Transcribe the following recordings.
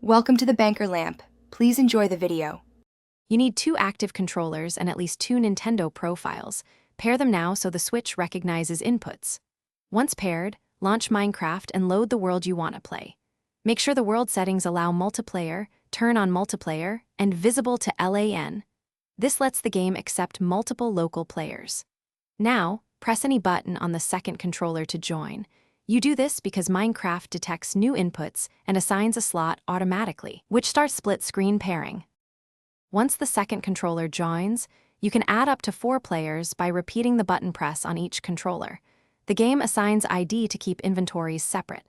Welcome to the Banker Lamp. Please enjoy the video. You need 2 active controllers and at least 2 Nintendo profiles. Pair them now so the Switch recognizes inputs. Once paired, launch Minecraft and load the world you want to play. Make sure the world settings allow multiplayer, turn on multiplayer, and visible to LAN. This lets the game accept multiple local players. Now, press any button on the second controller to join. You do this because Minecraft detects new inputs and assigns a slot automatically, which starts split-screen pairing. Once the second controller joins, you can add up to 4 players by repeating the button press on each controller. The game assigns ID to keep inventories separate.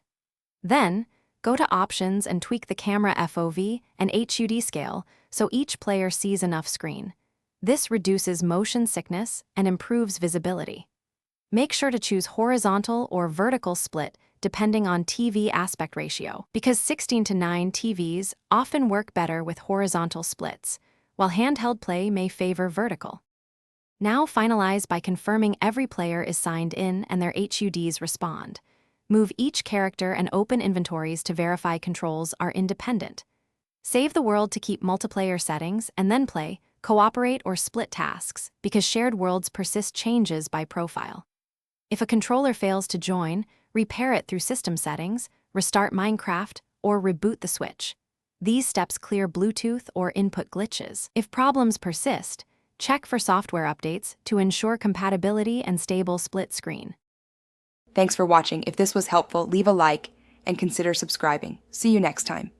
Then, go to Options and tweak the camera FOV and HUD scale so each player sees enough screen. This reduces motion sickness and improves visibility. Make sure to choose horizontal or vertical split depending on TV aspect ratio, because 16:9 TVs often work better with horizontal splits, while handheld play may favor vertical. Now finalize by confirming every player is signed in and their HUDs respond. Move each character and open inventories to verify controls are independent. Save the world to keep multiplayer settings and then play, cooperate, or split tasks, because shared worlds persist changes by profile. If a controller fails to join, repair it through system settings, restart Minecraft, or reboot the Switch. These steps clear Bluetooth or input glitches. If problems persist, check for software updates to ensure compatibility and stable split screen. Thanks for watching. If this was helpful, leave a like and consider subscribing. See you next time.